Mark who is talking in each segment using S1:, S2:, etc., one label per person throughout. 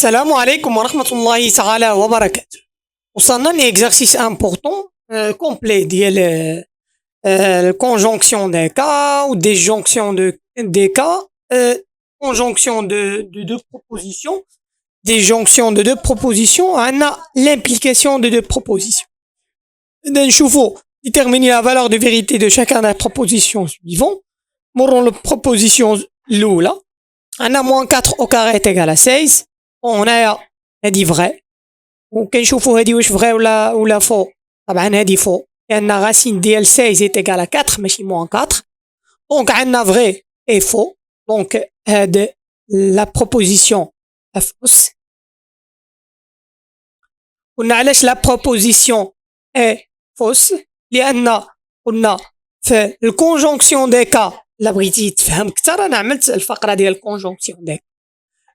S1: السلام عليكم ورحمة الله تعالى وبركاته. وصلنا لإكزارسيس امبورطون كومبلي ديال الكونجونكسيون دي كا ou disjonction des cas, conjonction de deux propositions, disjonction de deux propositions, عندنا l'implication de deux propositions. نشوفوا déterminer la valeur de vérité de chacun des propositions suivantes. مروا البروبوزيسيون الأولى. عندنا moins 4 au carré est égal à 16. هنايا هادي فغي وكنشوفو هادي واش فغي ولا فو. طبعا هادي فو لأن غاسين ديال 16 est égal à 4 ماشي moins 4. دونك عندنا فغي اي فو. دونك هاد لا بروبوزيسيون فوس. قلنا علاش لا بروبوزيسيون اي فوس؟ لأن قلنا في الكونجونكسيون دي كا. لا بغيتي تفهم كثر انا عملت الفقره ديال الكونجونكسيون دي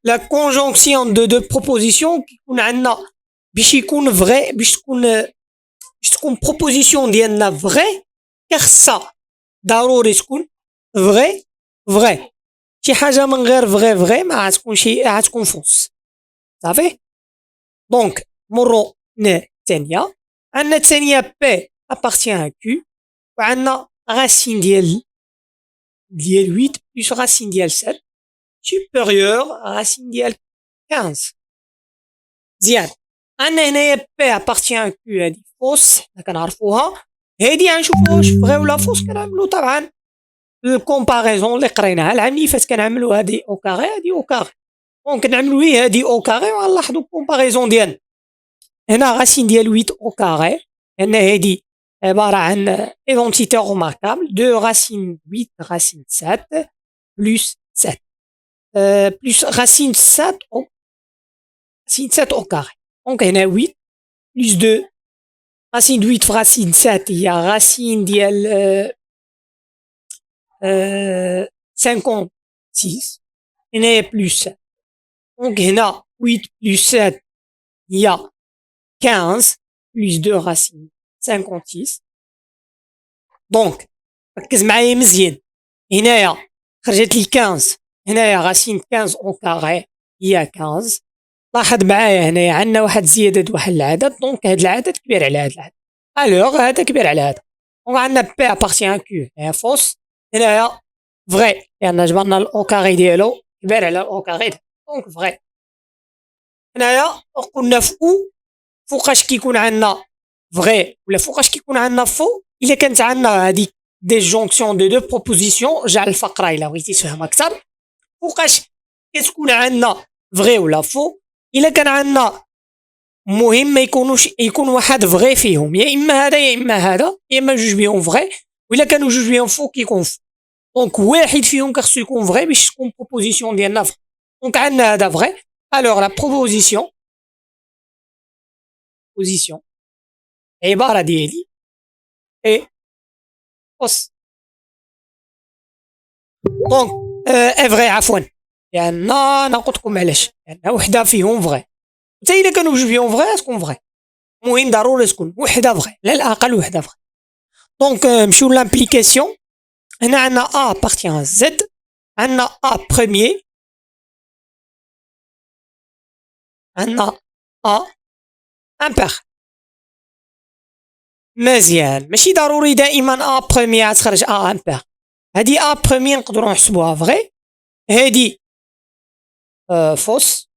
S1: لا كونجونكسيون دو دو بروبوزيسيون كيكون عندنا باش يكون فغي باش تكون بروبوزيسيون ديالنا فغي كخصها ضروري تكون فغي شي حاجه من غير فغي ما غتكون فوس صافي. دونك مرو الثانيه. عندنا الثانيه بي ابارتيان ا كيو وعندنا راسين ديال 8 بلس راسين ديال 7 supérieur racine ديال 15. مزيان. عندنا هنايا بي ابارتيان كيو هادي فوس حنا كنعرفوها. هادي غنشوفوها واش فغي ولا فوس. كنعملو طبعا الكومباريزون اللي قريناها العام اللي فات. كنعملو هادي او كاري هادي او كاري. دونك نعملو هادي او كاري وغنلاحظو الكومباريزون ديالنا. هنا راسين ديال 8 او كاري لأن هادي عبارة عن ايدونتيتي روماركابل دو راسين 8 راسين 7 بلس 7 plus racine 7 au carré. Donc, on a 8 plus 2. Racine de 8 fois racine 7, il y a racine d'IL 56. On a plus 7. Donc, on a 8 plus 7, il y a 15 plus 2 racine 56. Donc, ركز معايا مزيان. هنايا خرجت لي 15. هنايا غاسين 15 او كاري هي 15. لاحظ معايا هنايا عندنا واحد زيادة واحد العدد. دونك هاد العدد كبير على هاد العدد. الوغ هذا كبير على هذا. دونك عندنا بي ابارتيان كيو هي فوس. هنايا فغي لأن جبرنا الاو كاري ديالو كبير على الاو كاري. دونك فغي. هنايا قلنا في او فوقاش كيكون عندنا فغي ولا فوقاش كيكون عندنا فو. إلا كانت عندنا هاديك ديجونكسيون دو دو بروبوزيسيون جعل الفقرة إلا بغيتي تفهمها أكثر. فوقاش كتكون عندنا فغي ولا فو. الا كان عندنا مهم ما يكون واحد فغي فيهم يا اما هذا يا اما هذا يا اما جوج بيهم فغي. وإلا كانوا جوج بيهم فو كيكون فو. دونك واحد فيهم خصو يكون فغي باش تكون بروبوزيسيون ديالنا فغي. دونك عندنا هذا فغي. الوغ لا بروبوزيسيون عباره ديالي اي فوس. دونك افغي عفوا لأن أنا قلت لكم علاش. لأن وحدة فيهم فغي. حتى إلا كانوا جوج فيهم فغي تكون فغي. المهم ضروري تكون وحدة فغي على الأقل وحدة فغي. دونك نمشيو لامبليكاسيون. هنا عندنا أ بارتيان زد. عندنا أ بروميي. عندنا أ امبير. مزيان. ماشي ضروري دائما أ بروميي تخرج أ امبير. هادي أ بروميي نقدرو نحسبوها فغي. هادي فوس.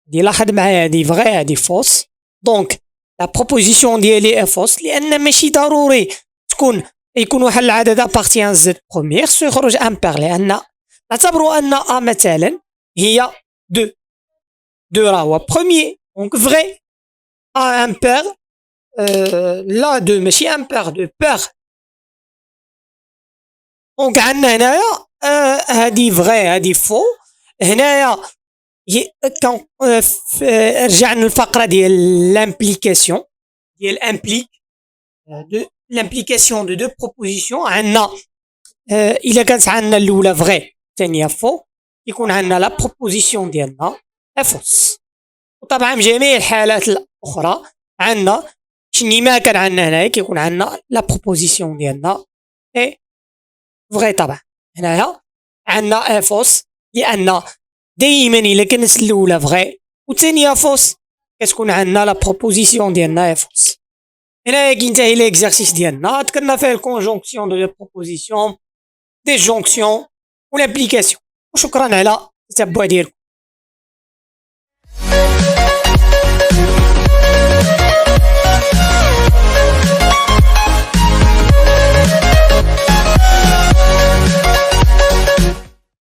S1: دي لاحظ معايا هادي فغي هادي فوس. دونك لا بروبوزيسيون ديالي فوس لأن ماشي ضروري يكون واحد العدد ابارتيان زد بروميير خصو يخرج امبير. لأن نعتبروا أن أ مثلا هي دو راه هو بروميير. دونك فغي أ امبير لا دو ماشي امبير دو بير. دونك عندنا هنايا هادي فغي هادي فو. هنايا رجعنا للفقره ديال لامبليكاسيون ديال امبليك دو لامبليكاسيون دو دو بروبوزيسيون. عندنا الا كانت عندنا الاولى فغي الثانيه فو يكون عندنا لا بروبوزيسيون ديالنا فوس. وطبعا جميع الحالات الاخرى عندنا شني ما كان عندنا هنايا كيكون عندنا لا بروبوزيسيون ديالنا اي فغي. طبعا هنايا عندنا فوس لأن دايما الا كانت الاولى فغي والثانيه فوس كتكون عندنا لا بروبوزيسيون ديالنا فوس. هنايا كينتهي ليكزارسيس ديالنا، ذكرنا فيه الكونجونكسيون دو لي بروبوزيسيون، دي جونكسيون و لابليكاسيون. وشكرا على التتبع ديالكم.